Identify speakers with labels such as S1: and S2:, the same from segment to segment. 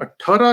S1: 18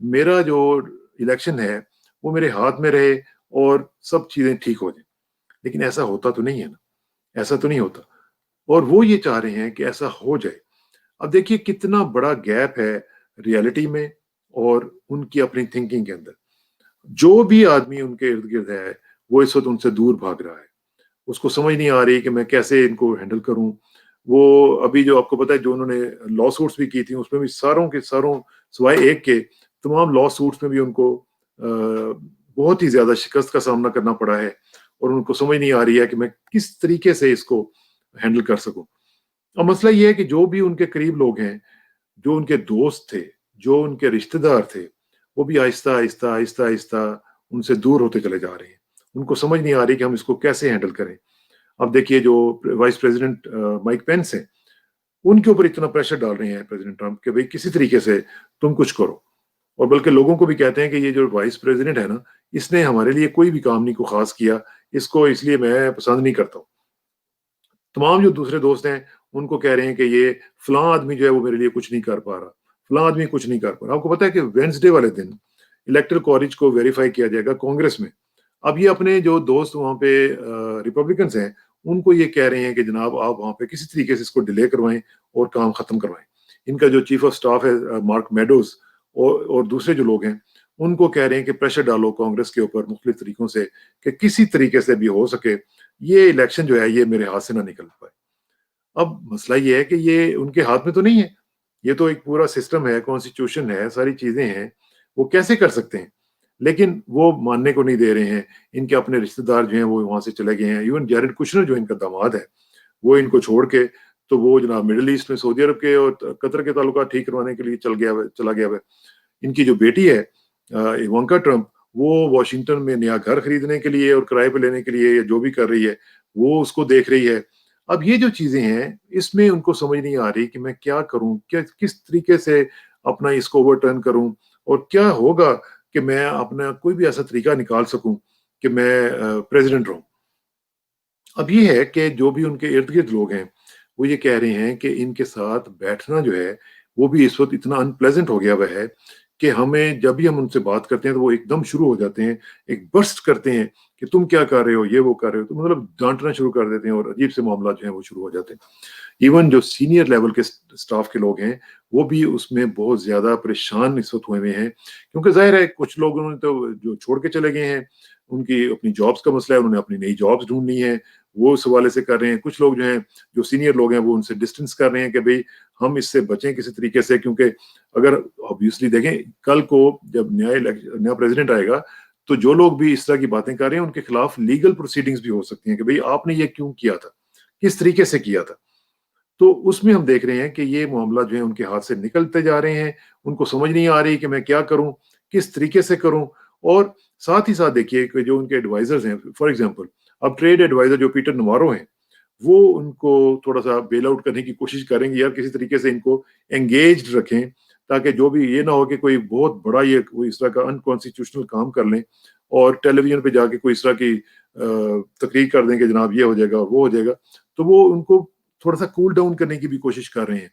S1: میرا جو الیکشن ہے وہ میرے ہاتھ میں رہے اور سب چیزیں ٹھیک ہو جائیں. لیکن ایسا ہوتا تو نہیں ہے نا، ایسا تو نہیں ہوتا. اور وہ یہ چاہ رہے ہیں کہ ایسا ہو جائے. اب دیکھیے کتنا بڑا گیپ ہے ریئلٹی میں اور ان کی اپنی تھنکنگ کے اندر. جو بھی آدمی ان کے ارد گرد ہے وہ اس وقت ان سے دور بھاگ رہا ہے. اس کو سمجھ نہیں آ رہی کہ میں کیسے ان کو ہینڈل کروں. وہ ابھی جو آپ کو پتا ہے جو انہوں نے لا سوٹس بھی کی تھی اس میں بھی ساروں کے ساروں سوائے ایک کے تمام لا سوٹس میں بھی ان کو بہت ہی زیادہ شکست کا سامنا کرنا پڑا ہے. اور ان کو سمجھ نہیں آ رہی ہے کہ میں کس طریقے سے اس کو ہینڈل کر سکوں. اب مسئلہ یہ ہے کہ جو بھی ان کے قریب لوگ ہیں، جو ان کے دوست تھے، جو ان کے رشتہ دار تھے، وہ بھی آہستہ آہستہ آہستہ آہستہ ان سے دور ہوتے چلے جا رہے ہیں. ان کو سمجھ نہیں آ رہی کہ ہم اس کو کیسے ہینڈل کریں. اب دیکھیے جو وائس پریزیڈنٹ مائک پینس ہیں، ان کے اوپر اتنا پریشر ڈال رہے ہیں پریزیڈنٹ ٹرمپ کہ بھئی کسی طریقے سے تم کچھ کرو. اور بلکہ لوگوں کو بھی کہتے ہیں کہ یہ جو وائس پریزیڈنٹ ہے نا، اس نے ہمارے لیے کوئی بھی کام نہیں کو خاص کیا، اس کو اس لیے میں پسند نہیں کرتا ہوں. تمام جو دوسرے دوست ہیں ان کو کہہ رہے ہیں کہ یہ فلاں آدمی جو ہے وہ میرے لیے کچھ نہیں کر پا رہا، فلاں آدمی کچھ نہیں کر پا رہا. آپ کو پتا ہے کہ وینسڈے والے دن الیکٹرل کالج کو ویریفائی کیا جائے گا کانگریس میں. اب یہ اپنے جو دوست وہاں پہ ریپبلکنس ہیں ان کو یہ کہہ رہے ہیں کہ جناب آپ وہاں پہ کسی طریقے سے اس کو ڈیلے کروائیں اور کام ختم کروائیں. ان کا جو چیف آف سٹاف ہے مارک میڈوز اور دوسرے جو لوگ ہیں ان کو کہہ رہے ہیں کہ پریشر ڈالو کانگریس کے اوپر مختلف طریقوں سے کہ کسی طریقے سے بھی ہو سکے یہ الیکشن جو ہے یہ میرے ہاتھ سے نہ نکل پائے. اب مسئلہ یہ ہے کہ یہ ان کے ہاتھ میں تو نہیں ہے، یہ تو ایک پورا سسٹم ہے، کانسٹیٹیوشن ہے، ساری چیزیں ہیں، وہ کیسے کر سکتے ہیں. لیکن وہ ماننے کو نہیں دے رہے ہیں. ان کے اپنے رشتہ دار جو ہیں وہ وہاں سے چلے گئے ہیں. ایون جیرڈ کشنر جو ان کا داماد ہے وہ ان کو چھوڑ کے تو وہ جناب مڈل ایسٹ میں سعودی عرب کے اور قطر کے تعلقات ٹھیک کروانے کے لیے چلا گیا ہے. ان کی جو بیٹی ہے ایوانکا ٹرمپ، وہ واشنگٹن میں نیا گھر خریدنے کے لیے اور کرائے پہ لینے کے لیے جو بھی کر رہی ہے وہ اس کو دیکھ رہی ہے. اب یہ جو چیزیں ہیں اس میں ان کو سمجھ نہیں آ رہی کہ میں کیا کروں، کس طریقے سے اپنا اس کو اوور ٹرن کروں اور کیا ہوگا کہ میں اپنا کوئی بھی ایسا طریقہ نکال سکوں کہ میں پریزیڈنٹ رہوں. اب یہ ہے کہ جو بھی ان کے ارد گرد لوگ ہیں وہ یہ کہہ رہے ہیں کہ ان کے ساتھ بیٹھنا جو ہے وہ بھی اس وقت اتنا ان پلیزنٹ ہو گیا ہوا ہے کہ ہمیں جب بھی ہم ان سے بات کرتے ہیں تو وہ ایک دم شروع ہو جاتے ہیں، ایک برسٹ کرتے ہیں کہ تم کیا کر رہے ہو، یہ وہ کر رہے ہو، تو مطلب ڈانٹنا شروع کر دیتے ہیں اور عجیب سے معاملات جو ہیں وہ شروع ہو جاتے ہیں. ایون جو سینئر لیول کے سٹاف کے لوگ ہیں وہ بھی اس میں بہت زیادہ پریشان اس وقت ہوئے ہوئے ہیں کیونکہ ظاہر ہے کچھ لوگوں نے تو جو چھوڑ کے چلے گئے ہیں، ان کی اپنی جابس کا مسئلہ ہے، انہوں نے اپنی نئی جابس ڈھونڈنی ہے، وہ اس حوالے سے کر رہے ہیں. کچھ لوگ جو ہیں جو سینئر لوگ ہیں وہ ان سے ڈسٹینس کر رہے ہیں کہ بھئی ہم اس سے بچیں کسی طریقے سے. کیونکہ اگر obviously دیکھیں کل کو جب نیا پریزیڈنٹ آئے گا تو جو لوگ بھی اس طرح کی باتیں کر رہے ہیں ان کے خلاف لیگل پروسیڈنگز بھی ہو سکتی ہیں کہ بھئی آپ نے یہ کیوں کیا تھا، کس طریقے سے کیا تھا. تو اس میں ہم دیکھ رہے ہیں کہ یہ معاملہ جو ہے ان کے ہاتھ سے نکلتے جا رہے ہیں. ان کو سمجھ نہیں آ رہی کہ میں کیا کروں، کس طریقے سے کروں. اور ساتھ ہی ساتھ دیکھیے کہ جو ان کے ایڈوائزرز ہیں، فار ایگزامپل اب ٹریڈ ایڈوائزر جو پیٹر نوارو ہیں وہ ان کو تھوڑا سا بیل آؤٹ کرنے کی کوشش کریں گے یا کسی طریقے سے ان کو انگیجڈ رکھیں تاکہ جو بھی یہ نہ ہو کہ کوئی بہت بڑا یہ کوئی اس طرح کا انکانسٹیٹیوشنل کام کر لیں اور ٹیلی ویژن پہ جا کے کوئی اس طرح کی تقریر کر دیں کہ جناب یہ ہو جائے گا وہ ہو جائے گا. تو وہ ان کو تھوڑا سا کول ڈاؤن کرنے کی بھی کوشش کر رہے ہیں.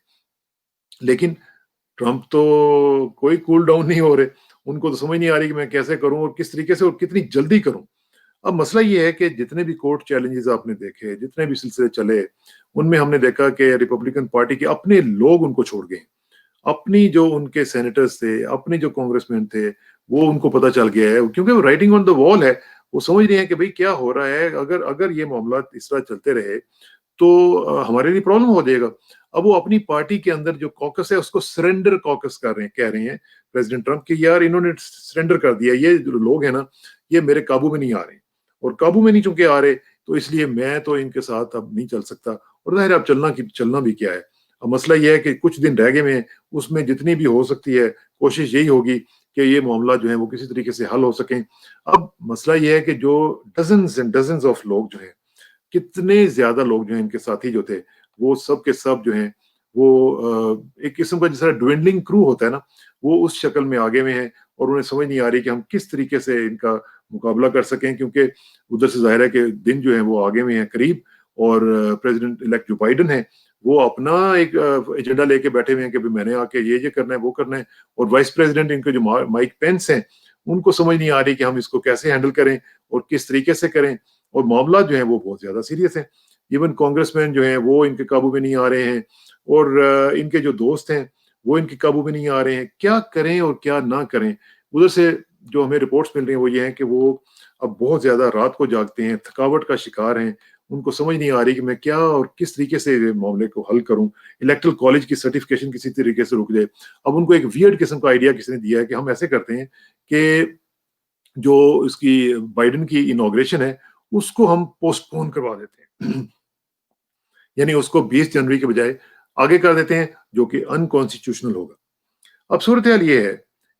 S1: لیکن ٹرمپ تو کوئی کول ڈاؤن نہیں ہو رہے. ان کو تو سمجھ نہیں آ رہی کہ میں کیسے کروں اور کس طریقے سے اور کتنی جلدی کروں. اب مسئلہ یہ ہے کہ جتنے بھی کورٹ چیلنجز آپ نے دیکھے، جتنے بھی سلسلے چلے، ان میں ہم نے دیکھا کہ ریپبلکن پارٹی کے اپنے لوگ ان کو چھوڑ گئے. اپنی جو ان کے سینیٹرز تھے، اپنے جو کانگریس مین تھے، وہ ان کو پتہ چل گیا ہے کیونکہ وہ رائٹنگ آن دا وال ہے. وہ سمجھ رہے ہیں کہ بھئی کیا ہو رہا ہے، اگر یہ معاملات اس طرح چلتے رہے تو ہمارے لیے پرابلم ہو جائے گا. اب وہ اپنی پارٹی کے اندر جو کوکس ہے اس کو سرنڈر کوکس کہہ رہے ہیں پریزیڈنٹ ٹرمپ کہ یار انہوں نے سرنڈر کر دیا، یہ جو لوگ ہیں نا یہ میرے قابو میں نہیں آ رہے ہیں اور قابو میں نہیں چونکہ آ رہے تو اس لیے میں تو ان کے ساتھ اب نہیں چل سکتا. اور ظاہر اب چلنا بھی کیا ہے. اب مسئلہ یہ ہے کہ کچھ دن رہ گئے میں اس میں جتنی بھی ہو سکتی ہے کوشش یہی ہوگی کہ یہ معاملہ جو ہے وہ کسی طریقے سے حل ہو سکیں. اب مسئلہ یہ ہے کہ جو ڈزنز اینڈ ڈزنز آف لوگ جو ہیں، کتنے زیادہ لوگ جو ہیں ان کے ساتھی جو تھے وہ سب کے سب جو ہیں وہ ایک قسم کا جس طرح ڈوینڈلنگ کرو ہوتا ہے نا وہ اس شکل میں آگے میں ہیں اور انہیں سمجھ نہیں آ رہی کہ ہم کس طریقے سے ان کا مقابلہ کر سکیں کیونکہ ادھر سے ظاہر ہے کہ دن جو ہیں وہ آگے میں ہیں قریب اور پریزیڈنٹ الیکٹ جو بائیڈن ہے وہ اپنا ایک ایجنڈا لے کے بیٹھے ہوئے ہیں کہ میں نے آ کے یہ کرنا ہے وہ کرنا ہے، اور وائس پریزیڈنٹ ان کے جو مائک پینس ہیں ان کو سمجھ نہیں آ رہی کہ ہم اس کو کیسے ہینڈل کریں اور کس طریقے سے کریں، اور معاملات جو ہیں وہ بہت زیادہ سیریس ہیں. ایون کانگریس مین جو ہیں وہ ان کے قابو میں نہیں آ رہے ہیں، اور ان کے جو دوست ہیں وہ ان کے قابو میں نہیں آ رہے ہیں. کیا کریں اور کیا نہ کریں؟ ادھر سے جو ہمیں رپورٹس مل رہی ہیں وہ یہ ہیں کہ وہ اب بہت زیادہ رات کو جاگتے ہیں، تھکاوٹ کا شکار ہیں، ان کو سمجھ نہیں آ رہی کہ میں کیا اور کس طریقے سے معاملے کو حل کروں. الیکٹرل کالج کی سرٹیفکیشن کسی طریقے سے رک جائے. اب ان کو ایک ویئرڈ قسم کا آئیڈیا کسی نے دیا ہے کہ ہم ایسے کرتے ہیں کہ جو اس کی بائیڈن کی انوگریشن ہے اس کو ہم پوسٹ پون کروا دیتے ہیں یعنی اس کو 20 جنوری کے بجائے آگے کر دیتے ہیں، جو کہ انکانسٹیٹیوشنل ہوگا. اب صورتحال یہ ہے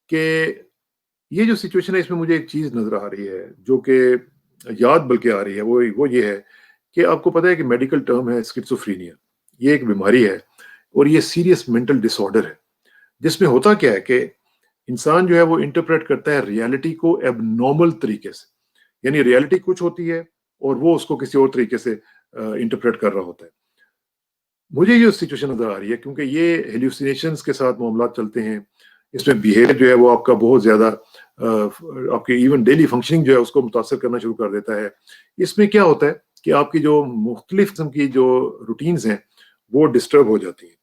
S1: کہ یہ جو سچویشن ہے اس میں مجھے ایک چیز نظر آ رہی ہے جو کہ یاد بلکہ آ رہی ہے، وہ یہ ہے کہ آپ کو پتا ہے کہ میڈیکل ٹرم ہے اسکیزوفرینیا. یہ ایک بیماری ہے اور یہ سیریس مینٹل ڈس آرڈر ہے، جس میں ہوتا کیا ہے کہ انسان جو ہے وہ انٹرپریٹ کرتا ہے ریالٹی کو ایب نارمل طریقے سے، یعنی ریالٹی کچھ ہوتی ہے اور وہ اس کو کسی اور طریقے سے انٹرپریٹ کر رہا ہوتا ہے. مجھے یہ سچویشن نظر آ رہی ہے کیونکہ یہ ہیلوسینیشنز کے ساتھ معاملات چلتے ہیں. اس میں بیہیویئر جو ہے وہ آپ کا بہت زیادہ آپ کے ایون ڈیلی فنکشننگ جو ہے اس کو متاثر کرنا شروع کر دیتا ہے. اس میں کیا ہوتا ہے کہ آپ کی جو مختلف قسم کی جو روٹینز ہیں وہ ڈسٹرب ہو جاتی ہیں،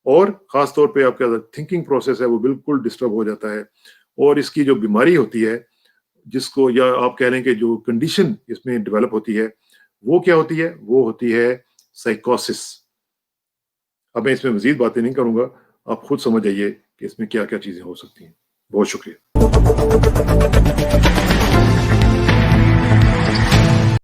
S1: اور خاص طور پہ آپ کا تھنکنگ پروسیس ہے وہ بالکل ڈسٹرب ہو جاتا ہے. اور اس کی جو بیماری ہوتی ہے جس کو، یا آپ کہہ لیں کہ جو کنڈیشن اس میں ڈیولپ ہوتی ہے وہ کیا ہوتی ہے؟ وہ ہوتی ہے سائیکوسس. اب میں اس میں مزید باتیں نہیں کروں گا، آپ خود سمجھ آئیے کہ اس میں کیا کیا چیزیں ہو سکتی ہیں. بہت شکریہ.